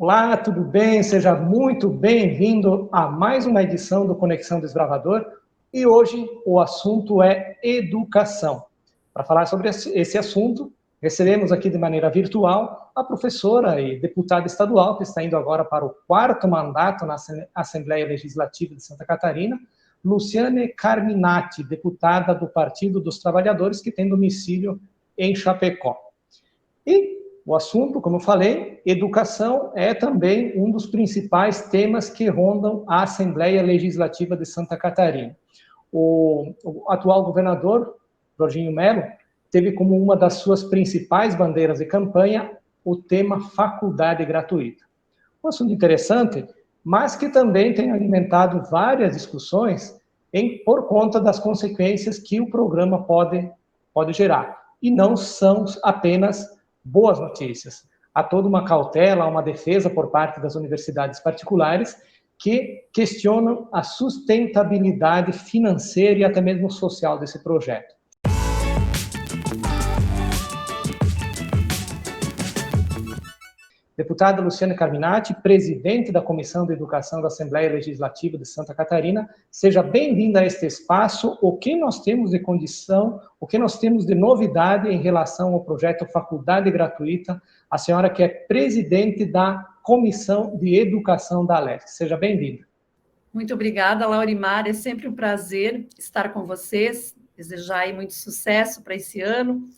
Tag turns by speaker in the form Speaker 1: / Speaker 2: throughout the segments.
Speaker 1: Olá, tudo bem? Seja muito bem-vindo a mais uma edição do Conexão Desbravador e hoje o assunto é educação. Para falar sobre esse assunto, recebemos aqui de maneira virtual a professora e deputada estadual que está indo agora para o 4º mandato na Assembleia Legislativa de Santa Catarina, Luciane Carminati, deputada do Partido dos Trabalhadores, que tem domicílio em Chapecó. E o assunto, como eu falei, educação é também um dos principais temas que rondam a Assembleia Legislativa de Santa Catarina. O atual governador, Jorginho Melo, teve como uma das suas principais bandeiras de campanha o tema faculdade gratuita. Um assunto interessante, mas que também tem alimentado várias discussões por conta das consequências que o programa pode gerar. E não são apenas boas notícias. Há toda uma cautela, uma defesa por parte das universidades particulares que questionam a sustentabilidade financeira e até mesmo social desse projeto. Deputada Luciane Carminati, presidente da Comissão de Educação da Assembleia Legislativa de Santa Catarina, seja bem-vinda a este espaço. O que nós temos de condição, o que nós temos de novidade em relação ao projeto Faculdade Gratuita, a senhora que é presidente da Comissão de Educação da ALERJ. Seja bem-vinda.
Speaker 2: Muito obrigada, Laurimar. É sempre um prazer estar com vocês, desejar aí muito sucesso para esse ano.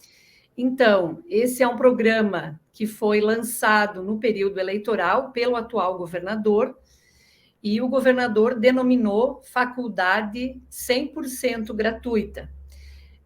Speaker 2: Então, esse é um programa que foi lançado no período eleitoral pelo atual governador, e o governador denominou faculdade 100% gratuita.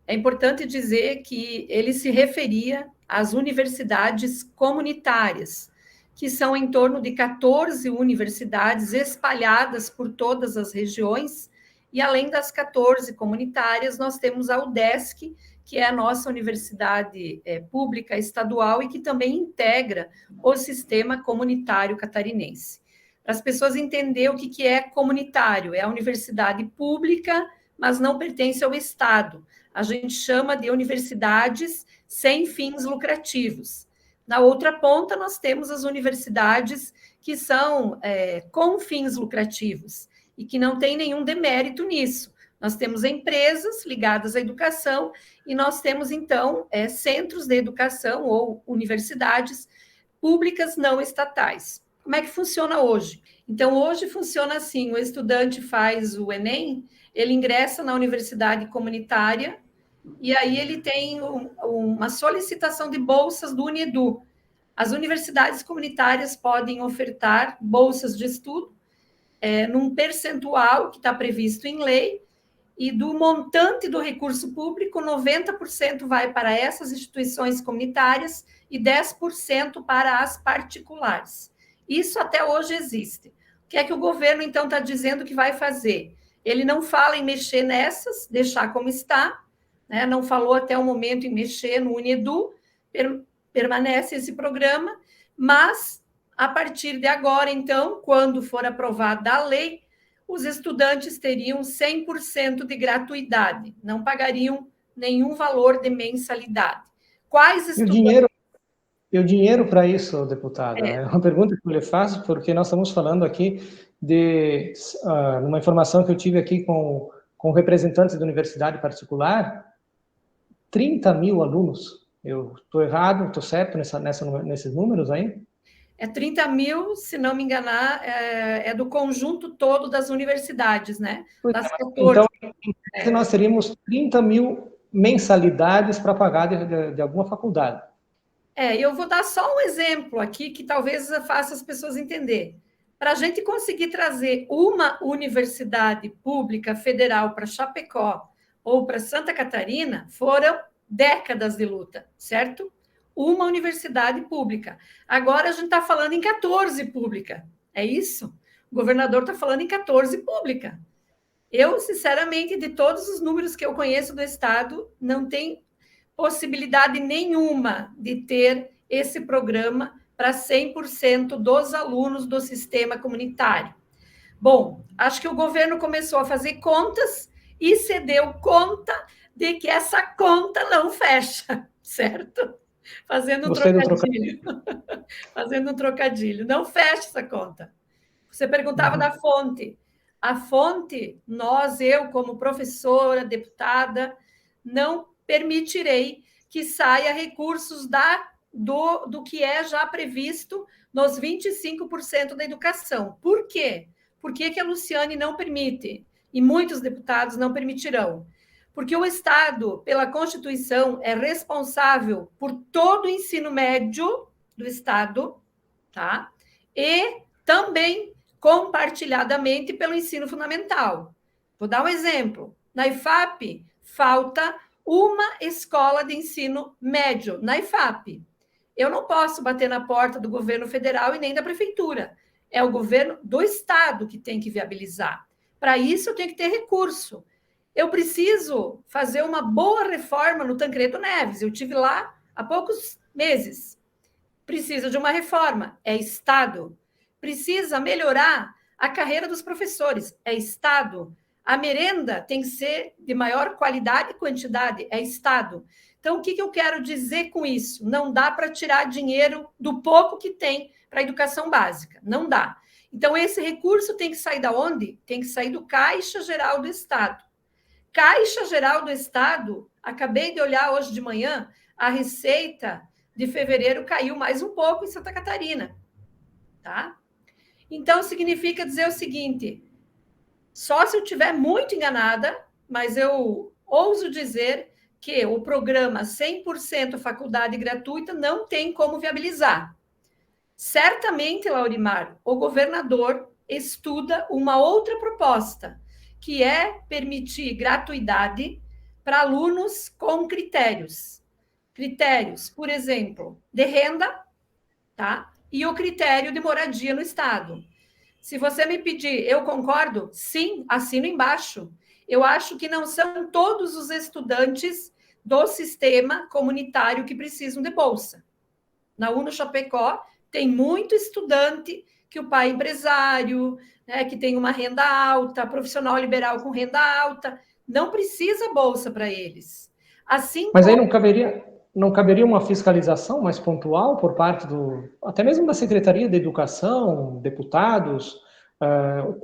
Speaker 2: É importante dizer que ele se referia às universidades comunitárias, que são em torno de 14 universidades espalhadas por todas as regiões, e além das 14 comunitárias, nós temos a UDESC, que é a nossa universidade pública estadual e que também integra o sistema comunitário catarinense. Para as pessoas entenderem o que é comunitário, é a universidade pública, mas não pertence ao Estado. A gente chama de universidades sem fins lucrativos. Na outra ponta, nós temos as universidades que são com fins lucrativos e que não tem nenhum demérito nisso. Nós temos empresas ligadas à educação e nós temos, então, centros de educação ou universidades públicas não estatais. Como é que funciona hoje? Então, hoje funciona assim, o estudante faz o Enem, ele ingressa na universidade comunitária e aí ele tem uma solicitação de bolsas do UniEdu. As universidades comunitárias podem ofertar bolsas de estudo num percentual que está previsto em lei, e do montante do recurso público, 90% vai para essas instituições comunitárias e 10% para as particulares. Isso até hoje existe. O que é que o governo, então, está dizendo que vai fazer? Ele não fala em mexer nessas, deixar como está, né? Não falou até o momento em mexer no UniEdu, permanece esse programa, mas, a partir de agora, então, quando for aprovada a lei, os estudantes teriam 100% de gratuidade, não pagariam nenhum valor de mensalidade. Quais estudantes...
Speaker 1: E o dinheiro para isso, deputada? É uma pergunta que eu lhe faço, porque nós estamos falando aqui de uma informação que eu tive aqui com representantes da universidade particular, 30 mil alunos. Eu estou errado, estou certo nesses números aí?
Speaker 2: 30 mil, se não me enganar, é do conjunto todo das universidades, né? Das 14.
Speaker 1: Então, nós teríamos 30 mil mensalidades para pagar de alguma faculdade.
Speaker 2: Eu vou dar só um exemplo aqui que talvez faça as pessoas entender. Para a gente conseguir trazer uma universidade pública federal para Chapecó ou para Santa Catarina, foram décadas de luta, certo? Uma universidade pública. Agora a gente está falando em 14 pública. É isso? O governador está falando em 14 pública. Eu, sinceramente, de todos os números que eu conheço do Estado, não tem possibilidade nenhuma de ter esse programa para 100% dos alunos do sistema comunitário. Bom, acho que o governo começou a fazer contas e se deu conta de que essa conta não fecha, certo? Fazendo um
Speaker 1: Gostei do
Speaker 2: trocadilho. Fazendo um trocadilho. Não feche essa conta. Você perguntava
Speaker 1: Uhum.
Speaker 2: da fonte. A fonte, eu, como professora, deputada, não permitirei que saia recursos do que é já previsto nos 25% da educação. Por quê? Por que a Luciane não permite? E muitos deputados não permitirão. Porque o Estado, pela Constituição, é responsável por todo o ensino médio do Estado, tá? E também compartilhadamente pelo ensino fundamental. Vou dar um exemplo. Na IFAP, falta uma escola de ensino médio na IFAP. Eu não posso bater na porta do governo federal e nem da prefeitura. É o governo do estado que tem que viabilizar. Para isso, eu tenho que ter recurso. Eu preciso fazer uma boa reforma no Tancredo Neves. Eu tive lá há poucos meses. Precisa de uma reforma, é Estado. Precisa melhorar a carreira dos professores, é Estado. A merenda tem que ser de maior qualidade e quantidade, é Estado. Então, o que eu quero dizer com isso? Não dá para tirar dinheiro do pouco que tem para a educação básica, não dá. Então, esse recurso tem que sair da onde? Tem que sair do Caixa Geral do Estado. Caixa Geral do Estado, acabei de olhar hoje de manhã, a receita de fevereiro caiu mais um pouco em Santa Catarina, tá? Então, significa dizer o seguinte, só se eu estiver muito enganada, mas eu ouso dizer que o programa 100% faculdade gratuita não tem como viabilizar. Certamente, Laurimar, o governador estuda uma outra proposta, que é permitir gratuidade para alunos com critérios. Critérios, por exemplo, de renda, tá? E o critério de moradia no Estado. Se você me pedir, eu concordo? Sim, assino embaixo. Eu acho que não são todos os estudantes do sistema comunitário que precisam de bolsa. Na UNO Chapecó, tem muito estudante que o pai é empresário, né, que tem uma renda alta, profissional liberal com renda alta, não precisa bolsa para eles. Assim
Speaker 1: Mas aí
Speaker 2: como
Speaker 1: não caberia uma fiscalização mais pontual por parte até mesmo da Secretaria de Educação, deputados?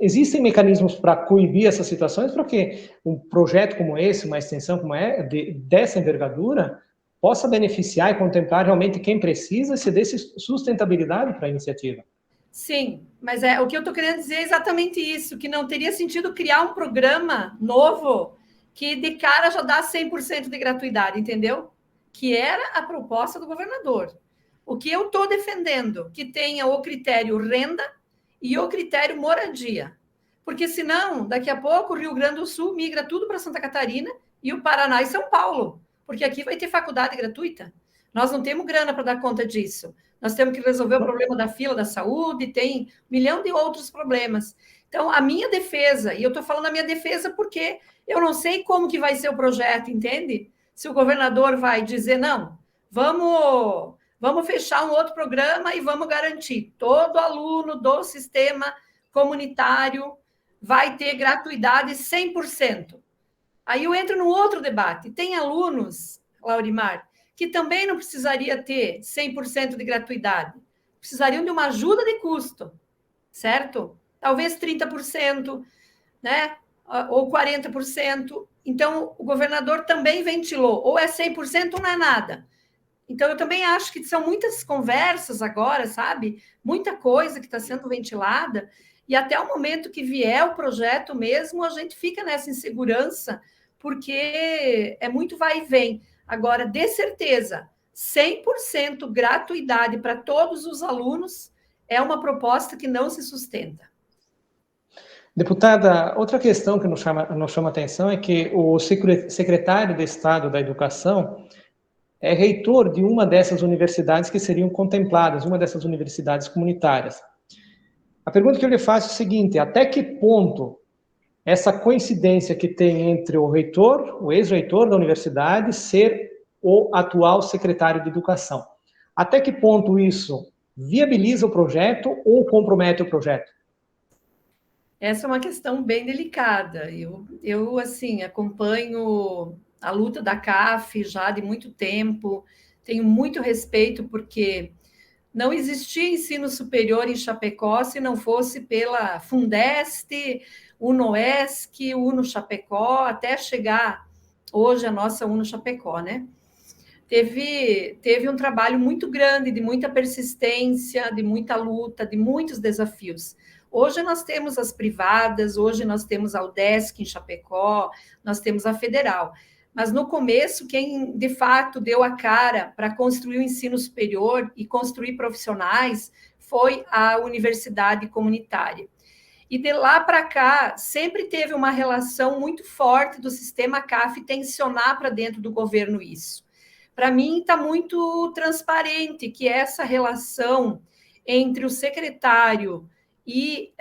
Speaker 1: Existem mecanismos para coibir essas situações para que um projeto como esse, uma extensão como dessa envergadura, possa beneficiar e contemplar realmente quem precisa e se dê sustentabilidade para a iniciativa?
Speaker 2: Sim, mas o que eu estou querendo dizer é exatamente isso, que não teria sentido criar um programa novo que de cara já dá 100% de gratuidade, entendeu? Que era a proposta do governador. O que eu estou defendendo, que tenha o critério renda e o critério moradia. Porque senão, daqui a pouco, o Rio Grande do Sul migra tudo para Santa Catarina e o Paraná e São Paulo, porque aqui vai ter faculdade gratuita. Nós não temos grana para dar conta disso. Nós temos que resolver o problema da fila da saúde, tem 1 milhão de outros problemas. Então, a minha defesa, e eu estou falando a minha defesa porque eu não sei como que vai ser o projeto, entende? Se o governador vai dizer, não, vamos fechar um outro programa e vamos garantir todo aluno do sistema comunitário vai ter gratuidade 100%. Aí eu entro num outro debate. Tem alunos, Laurimar, que também não precisaria ter 100% de gratuidade. Precisariam de uma ajuda de custo, certo? Talvez 30%, né? Ou 40%. Então, o governador também ventilou. Ou é 100% ou não é nada. Então, eu também acho que são muitas conversas agora, sabe? Muita coisa que está sendo ventilada. E até o momento que vier o projeto mesmo, a gente fica nessa insegurança, porque é muito vai e vem. Agora, de certeza, 100% gratuidade para todos os alunos é uma proposta que não se sustenta.
Speaker 1: Deputada, outra questão que nos chama atenção é que o secretário de Estado da Educação é reitor de uma dessas universidades que seriam contempladas, uma dessas universidades comunitárias. A pergunta que eu lhe faço é o seguinte: até que ponto essa coincidência que tem entre o reitor, o ex-reitor da universidade, ser o atual secretário de Educação? Até que ponto isso viabiliza o projeto ou compromete o projeto?
Speaker 2: Essa é uma questão bem delicada. Eu assim, acompanho a luta da CAF já de muito tempo, tenho muito respeito, porque não existia ensino superior em Chapecó se não fosse pela Fundeste, UNOESC, Uno Chapecó, até chegar hoje a nossa Uno Chapecó, né? Teve um trabalho muito grande, de muita persistência, de muita luta, de muitos desafios. Hoje nós temos as privadas, hoje nós temos a UDESC em Chapecó, nós temos a Federal. Mas no começo, quem de fato deu a cara para construir o ensino superior e construir profissionais foi a universidade comunitária. E de lá para cá, sempre teve uma relação muito forte do sistema CAF tensionar para dentro do governo isso. Para mim, está muito transparente que essa relação entre o secretário e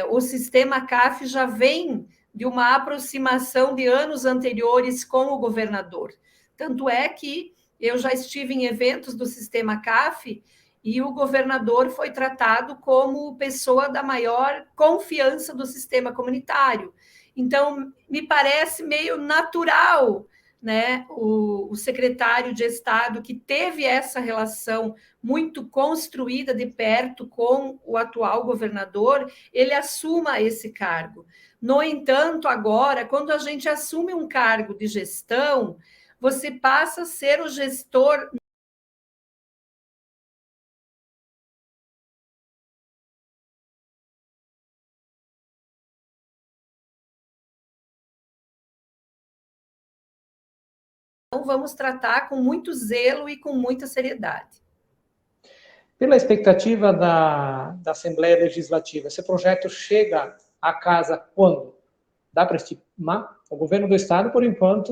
Speaker 2: o sistema CAF já vem de uma aproximação de anos anteriores com o governador. Tanto é que eu já estive em eventos do sistema CAF e o governador foi tratado como pessoa da maior confiança do sistema comunitário. Então, me parece meio natural, né, o secretário de Estado, que teve essa relação muito construída de perto com o atual governador, ele assuma esse cargo. No entanto, agora, quando a gente assume um cargo de gestão, você passa a ser o gestor. Então, vamos tratar com muito zelo e com muita seriedade.
Speaker 1: Pela expectativa da Assembleia Legislativa, esse projeto chega à casa quando? Dá para estimar? O governo do Estado, por enquanto,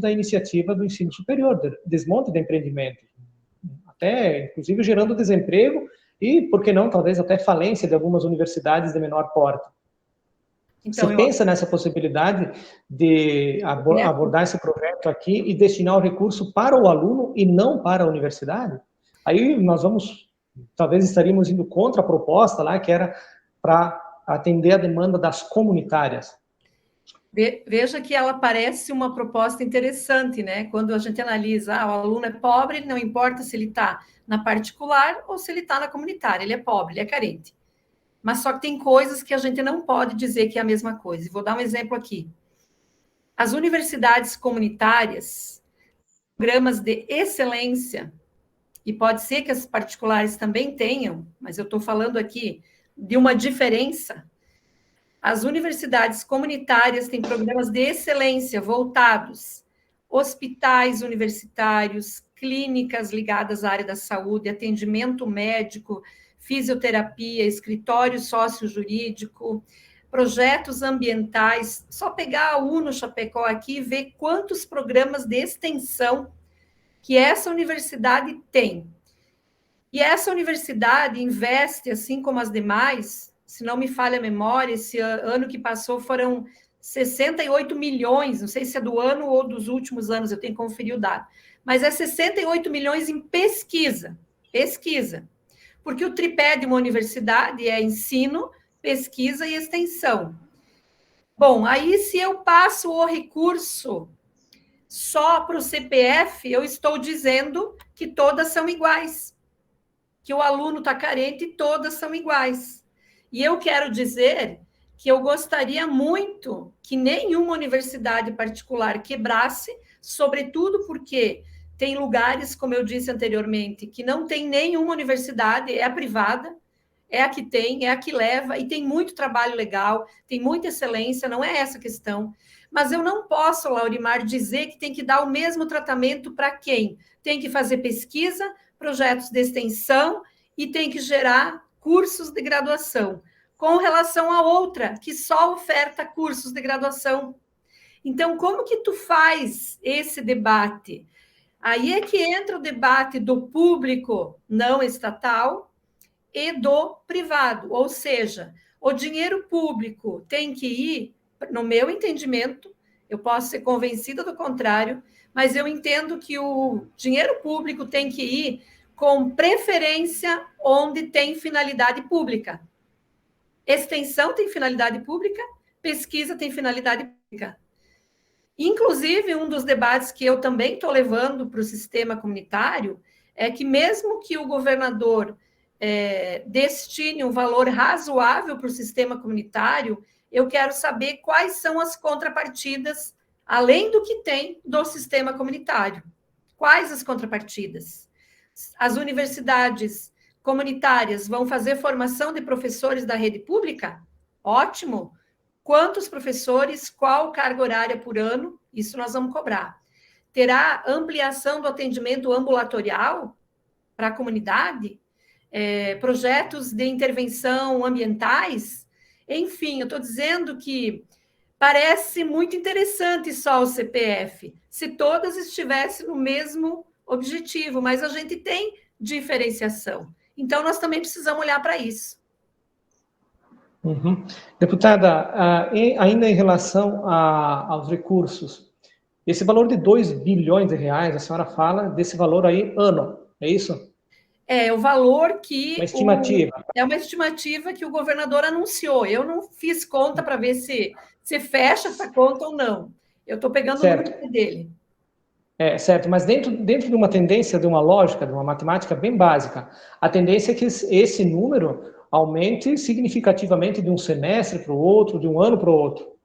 Speaker 1: da iniciativa do ensino superior, desmonte de empreendimento, até, inclusive, gerando desemprego e, por que não, talvez até falência de algumas universidades de menor porte.
Speaker 2: Então,
Speaker 1: Você pensa nessa possibilidade de abordar esse projeto aqui e destinar o recurso para o aluno e não para a universidade? Aí nós talvez estaríamos indo contra a proposta lá, que era para atender a demanda das comunitárias.
Speaker 2: Veja que ela parece uma proposta interessante, né? Quando a gente analisa, o aluno é pobre, não importa se ele está na particular ou se ele está na comunitária, ele é pobre, ele é carente. Mas só que tem coisas que a gente não pode dizer que é a mesma coisa. E vou dar um exemplo aqui. As universidades comunitárias, programas de excelência, e pode ser que as particulares também tenham, mas eu estou falando aqui de uma diferença. As universidades comunitárias têm programas de excelência voltados hospitais universitários, clínicas ligadas à área da saúde, atendimento médico, fisioterapia, escritório sócio-jurídico, projetos ambientais. Só pegar a UNO Chapecó aqui e ver quantos programas de extensão que essa universidade tem. E essa universidade investe, assim como as demais, se não me falha a memória, esse ano que passou foram 68 milhões, não sei se é do ano ou dos últimos anos, eu tenho que conferir o dado, mas é 68 milhões em pesquisa, porque o tripé de uma universidade é ensino, pesquisa e extensão. Bom, aí se eu passo o recurso só para o CPF, eu estou dizendo que todas são iguais, que o aluno está carente e todas são iguais. E eu quero dizer que eu gostaria muito que nenhuma universidade particular quebrasse, sobretudo porque tem lugares, como eu disse anteriormente, que não tem nenhuma universidade, é a privada, é a que tem, é a que leva, e tem muito trabalho legal, tem muita excelência, não é essa a questão. Mas eu não posso, Laurimar, dizer que tem que dar o mesmo tratamento para quem tem que fazer pesquisa, projetos de extensão e tem que gerar cursos de graduação, com relação a outra que só oferta cursos de graduação. Então, como que tu faz esse debate? Aí é que entra o debate do público não estatal e do privado, ou seja, o dinheiro público tem que ir, no meu entendimento, eu posso ser convencida do contrário, mas eu entendo que o dinheiro público tem que ir com preferência onde tem finalidade pública. Extensão tem finalidade pública, pesquisa tem finalidade pública. Inclusive, um dos debates que eu também estou levando para o sistema comunitário é que mesmo que o governador destine um valor razoável para o sistema comunitário, eu quero saber quais são as contrapartidas, além do que tem do sistema comunitário. Quais as contrapartidas? As universidades comunitárias vão fazer formação de professores da rede pública? Ótimo! Quantos professores, qual carga horária por ano? Isso nós vamos cobrar. Terá ampliação do atendimento ambulatorial para a comunidade? Projetos de intervenção ambientais? Enfim, eu estou dizendo que parece muito interessante só o CPF, se todas estivessem no mesmo objetivo, mas a gente tem diferenciação. Então, nós também precisamos olhar para isso.
Speaker 1: Uhum. Deputada, ainda em relação aos recursos, esse valor de 2 bilhões de reais, a senhora fala desse valor aí ano, é isso?
Speaker 2: É o valor que...
Speaker 1: Uma estimativa.
Speaker 2: É uma estimativa que o governador anunciou. Eu não fiz conta para ver se fecha essa conta ou não. Eu estou pegando o número dele.
Speaker 1: Certo, mas dentro de uma tendência, de uma lógica, de uma matemática bem básica, a tendência é que esse número aumente significativamente de um semestre para o outro, de um ano para o outro.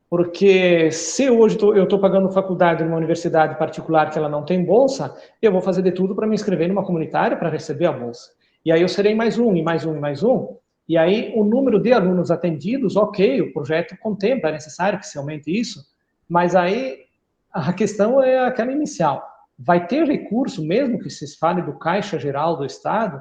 Speaker 1: Porque se hoje eu estou pagando faculdade numa universidade particular que ela não tem bolsa, eu vou fazer de tudo para me inscrever numa comunitária para receber a bolsa. E aí eu serei mais um, e mais um, e mais um. E aí o número de alunos atendidos, ok, o projeto contempla, é necessário que se aumente isso, mas aí a questão é aquela inicial. Vai ter recurso, mesmo que se fale do Caixa Geral do Estado,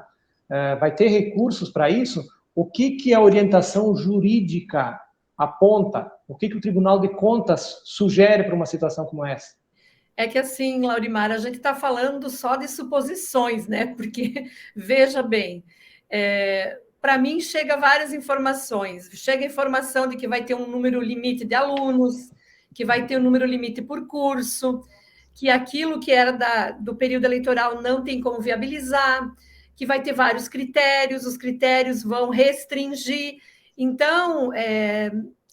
Speaker 1: vai ter recursos para isso? O que a orientação jurídica aponta? O que o Tribunal de Contas sugere para uma situação como essa?
Speaker 2: É que assim, Laurimar, a gente está falando só de suposições, né? Porque, veja bem, para mim chega várias informações. Chega a informação de que vai ter um número limite de alunos, que vai ter um número limite por curso, que aquilo que era do período eleitoral não tem como viabilizar, que vai ter vários critérios, os critérios vão restringir. Então,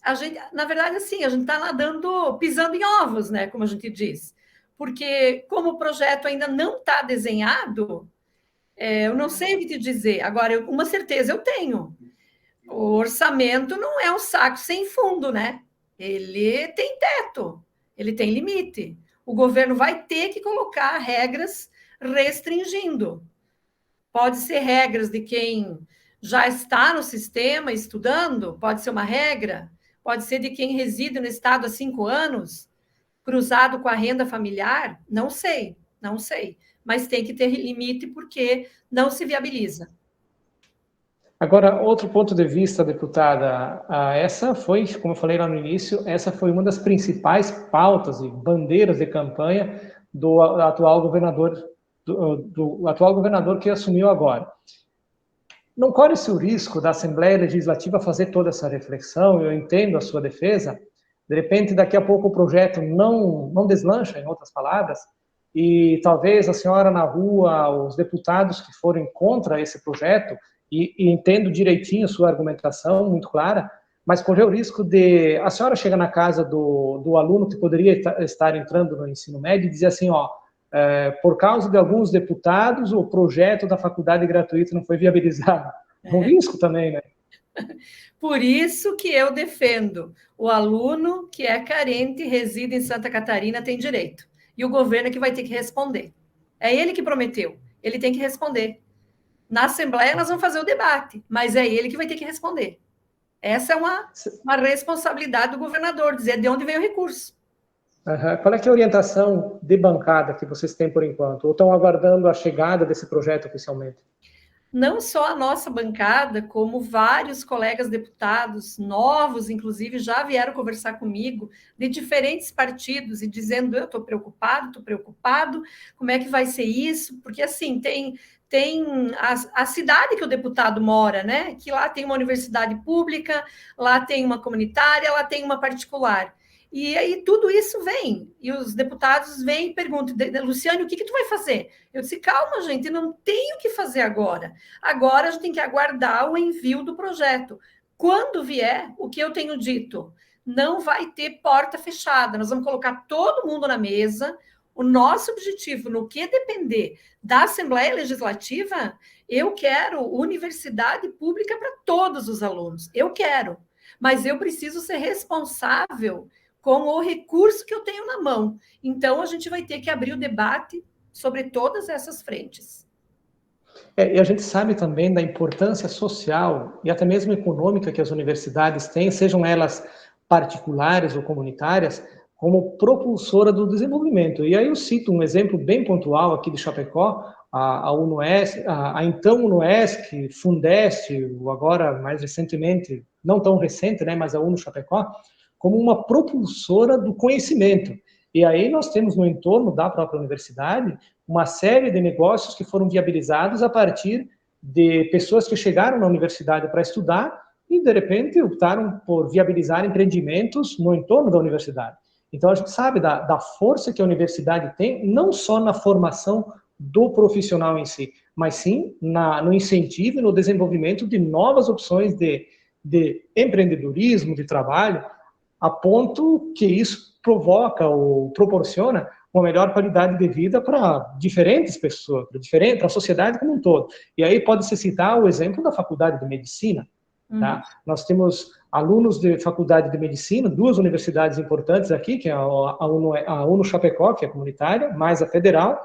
Speaker 2: a gente, na verdade, assim, a gente está nadando, pisando em ovos, né? Como a gente diz. Porque, como o projeto ainda não está desenhado, eu não sei o que te dizer. Agora, uma certeza eu tenho: o orçamento não é um saco sem fundo, né? Ele tem teto, ele tem limite. O governo vai ter que colocar regras restringindo. Pode ser regras de quem já está no sistema estudando, pode ser uma regra, pode ser de quem reside no estado há 5 anos, cruzado com a renda familiar, não sei, não sei. Mas tem que ter limite porque não se viabiliza.
Speaker 1: Agora, outro ponto de vista, deputada, essa foi, como eu falei lá no início, essa foi uma das principais pautas e bandeiras de campanha do atual governador, do atual governador que assumiu agora. Não corre-se o risco da Assembleia Legislativa fazer toda essa reflexão? Eu entendo a sua defesa. De repente, daqui a pouco o projeto não deslancha, em outras palavras, e talvez a senhora na rua, os deputados que forem contra esse projeto, e entendo direitinho a sua argumentação, muito clara, mas correr o risco de a senhora chegar na casa do aluno que poderia estar entrando no ensino médio e dizer assim, ó, por causa de alguns deputados, o projeto da faculdade gratuita não foi viabilizado. Um risco também, né?
Speaker 2: Por isso que eu defendo: o aluno que é carente, reside em Santa Catarina, tem direito. E o governo é que vai ter que responder. É ele que prometeu, ele tem que responder. Na Assembleia nós vamos fazer o debate, mas é ele que vai ter que responder. Essa é uma responsabilidade do governador, dizer de onde veio o recurso.
Speaker 1: Uhum. Qual é que é a orientação de bancada que vocês têm por enquanto? Ou estão aguardando a chegada desse projeto oficialmente?
Speaker 2: Não só a nossa bancada, como vários colegas deputados novos, inclusive, já vieram conversar comigo, de diferentes partidos, e dizendo: eu estou preocupado, como é que vai ser isso? Porque, assim, tem a cidade que o deputado mora, né? Que lá tem uma universidade pública, lá tem uma comunitária, lá tem uma particular. E aí tudo isso vem, e os deputados vêm e perguntam: Luciane, o que tu vai fazer? Eu disse: calma, gente, não tenho o que fazer agora. Agora a gente tem que aguardar o envio do projeto. Quando vier, o que eu tenho dito, não vai ter porta fechada. Nós vamos colocar todo mundo na mesa. O nosso objetivo, no que depender da Assembleia Legislativa, eu quero universidade pública para todos os alunos. Eu quero. Mas eu preciso ser responsável com o recurso que eu tenho na mão. Então, a gente vai ter que abrir o debate sobre todas essas frentes.
Speaker 1: E a gente sabe também da importância social e até mesmo econômica que as universidades têm, sejam elas particulares ou comunitárias, como propulsora do desenvolvimento. E aí eu cito um exemplo bem pontual aqui de Chapecó, a UNOESC, a então UNOESC, Fundest, agora mais recentemente, não tão recente, né, mas a UNO Chapecó, como uma propulsora do conhecimento. E aí nós temos no entorno da própria universidade uma série de negócios que foram viabilizados a partir de pessoas que chegaram na universidade para estudar e, de repente, optaram por viabilizar empreendimentos no entorno da universidade. Então, a gente sabe da força que a universidade tem, não só na formação do profissional em si, mas sim no incentivo e no desenvolvimento de novas opções de empreendedorismo, de trabalho, a ponto que isso provoca ou proporciona uma melhor qualidade de vida para diferentes pessoas, para a sociedade como um todo. E aí pode-se citar o exemplo da Faculdade de Medicina. Tá? Nós temos alunos de Faculdade de Medicina, duas universidades importantes aqui, que é a UNO Chapecó, que é comunitária, mais a federal,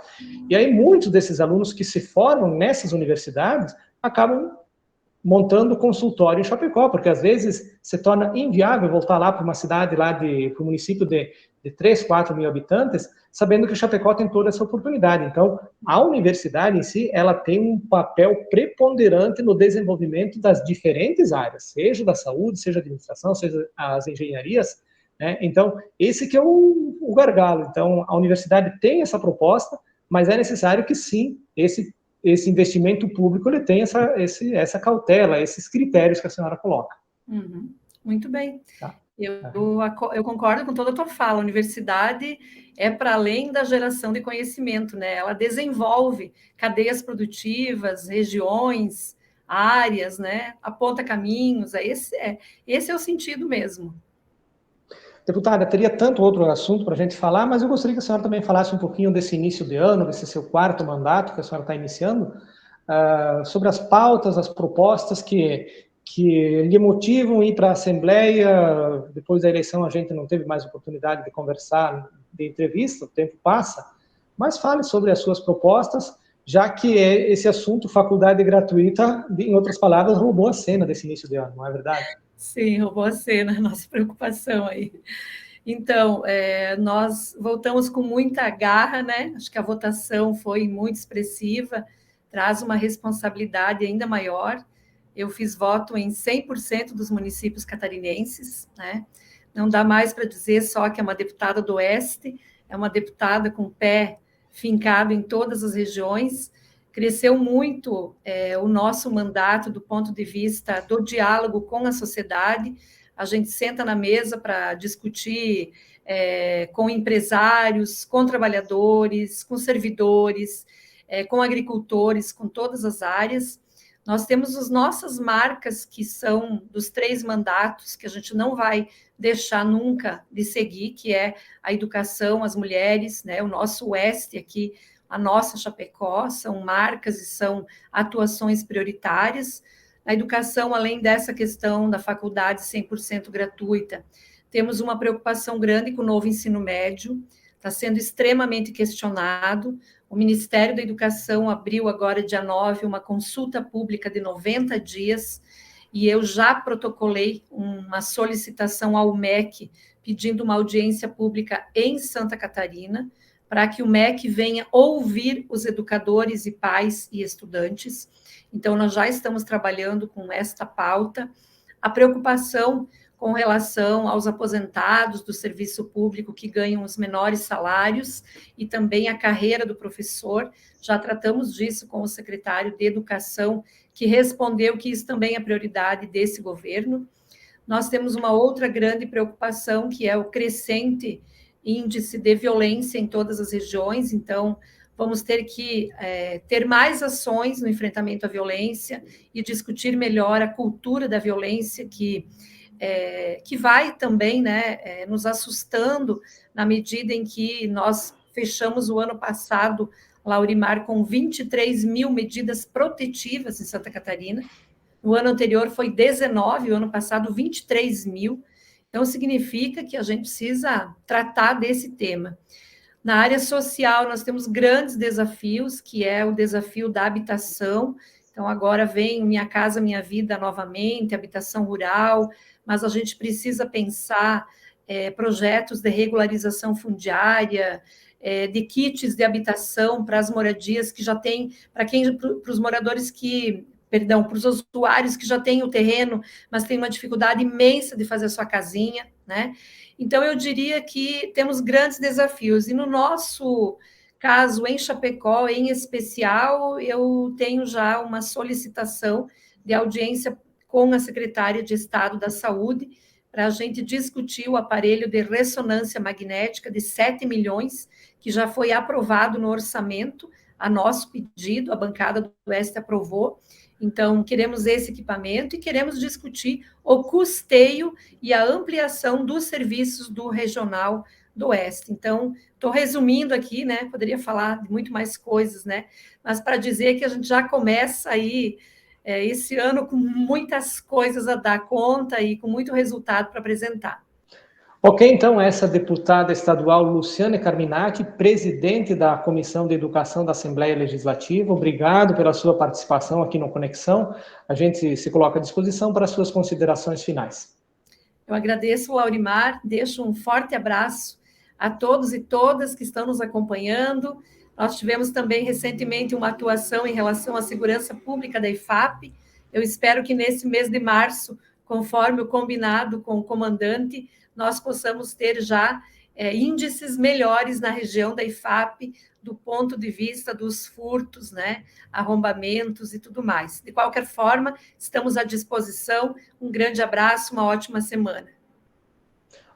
Speaker 1: e aí muitos desses alunos que se formam nessas universidades acabam montando consultório em Chapecó, porque às vezes se torna inviável voltar lá para uma cidade, para um município de 3, 4 mil habitantes, sabendo que Chapecó tem toda essa oportunidade. Então, a universidade em si, ela tem um papel preponderante no desenvolvimento das diferentes áreas, seja da saúde, seja da administração, seja as engenharias, né? Então, esse que é o gargalo. Então, a universidade tem essa proposta, mas é necessário que, sim, esse investimento público ele tenha essa cautela, esses critérios que a senhora coloca.
Speaker 2: Uhum. Muito bem.
Speaker 1: Tá?
Speaker 2: Eu concordo com toda a tua fala. A universidade é para além da geração de conhecimento, né? Ela desenvolve cadeias produtivas, regiões, áreas, né? Aponta caminhos. Esse é o sentido mesmo.
Speaker 1: Deputada, teria tanto outro assunto para a gente falar, mas eu gostaria que a senhora também falasse um pouquinho desse início de ano, desse seu quarto mandato que a senhora está iniciando, sobre as pautas, as propostas que lhe motivam a ir para a Assembleia. Depois da eleição a gente não teve mais oportunidade de conversar, de entrevista, o tempo passa, mas fale sobre as suas propostas, já que esse assunto, faculdade gratuita, em outras palavras, roubou a cena desse início de ano, não é verdade?
Speaker 2: Sim, roubou a cena, nossa preocupação aí. Então, nós voltamos com muita garra, né? Acho que a votação foi muito expressiva, traz uma responsabilidade ainda maior. Eu fiz voto em 100% dos municípios catarinenses, né? Não dá mais para dizer só que é uma deputada do Oeste, é uma deputada com pé fincado em todas as regiões. Cresceu muito o nosso mandato do ponto de vista do diálogo com a sociedade. A gente senta na mesa para discutir com empresários, com trabalhadores, com servidores, com agricultores, com todas as áreas. Nós temos as nossas marcas, que são dos 3 mandatos, que a gente não vai deixar nunca de seguir, que é a educação, as mulheres, né? O nosso Oeste aqui, a nossa Chapecó, são marcas e são atuações prioritárias. Na educação, além dessa questão da faculdade 100% gratuita, temos uma preocupação grande com o novo ensino médio, está sendo extremamente questionado. O Ministério da Educação abriu agora, dia 9, uma consulta pública de 90 dias, e eu já protocolei uma solicitação ao MEC, pedindo uma audiência pública em Santa Catarina, para que o MEC venha ouvir os educadores e pais e estudantes. Então, nós já estamos trabalhando com esta pauta. A preocupação com relação aos aposentados do serviço público que ganham os menores salários e também a carreira do professor. Já tratamos disso com o secretário de Educação, que respondeu que isso também é prioridade desse governo. Nós temos uma outra grande preocupação, que é o crescente índice de violência em todas as regiões. Então, vamos ter que ter mais ações no enfrentamento à violência e discutir melhor a cultura da violência, que vai também, né, nos assustando na medida em que nós fechamos o ano passado, Laurimar, com 23 mil medidas protetivas em Santa Catarina. No ano anterior foi 19, o ano passado 23 mil. Então, significa que a gente precisa tratar desse tema. Na área social, nós temos grandes desafios, que é o desafio da habitação. Então, agora vem Minha Casa Minha Vida novamente, habitação rural, mas a gente precisa pensar projetos de regularização fundiária, de kits de habitação para as moradias que já tem, para os moradores para os usuários que já têm o terreno, mas têm uma dificuldade imensa de fazer a sua casinha, né? Então, eu diria que temos grandes desafios. E no nosso caso, em Chapecó, em especial, eu tenho já uma solicitação de audiência com a secretária de Estado da Saúde para a gente discutir o aparelho de ressonância magnética de 7 milhões, que já foi aprovado no orçamento, a nosso pedido, a bancada do Oeste aprovou. Então, queremos esse equipamento e queremos discutir o custeio e a ampliação dos serviços do Regional do Oeste. Então, estou resumindo aqui, né? Poderia falar de muito mais coisas, né? Mas para dizer que a gente já começa aí esse ano com muitas coisas a dar conta e com muito resultado para apresentar.
Speaker 1: Ok, então, essa deputada estadual Luciane Carminati, presidente da Comissão de Educação da Assembleia Legislativa, obrigado pela sua participação aqui no Conexão. A gente se coloca à disposição para as suas considerações finais.
Speaker 2: Eu agradeço, Laurimar, deixo um forte abraço a todos e todas que estão nos acompanhando. Nós tivemos também recentemente uma atuação em relação à segurança pública da IFAP. Eu espero que nesse mês de março, conforme o combinado com o comandante, nós possamos ter já índices melhores na região da IFAP, do ponto de vista dos furtos, né, arrombamentos e tudo mais. De qualquer forma, estamos à disposição. Um grande abraço, uma ótima semana.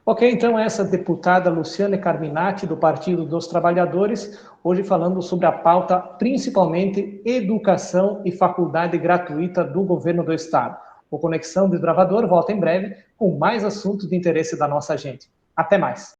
Speaker 1: Ok, então essa deputada Luciane Carminati, do Partido dos Trabalhadores, hoje falando sobre a pauta, principalmente educação e faculdade gratuita do governo do Estado. O Conexão Desbravador volta em breve com mais assuntos de interesse da nossa gente. Até mais!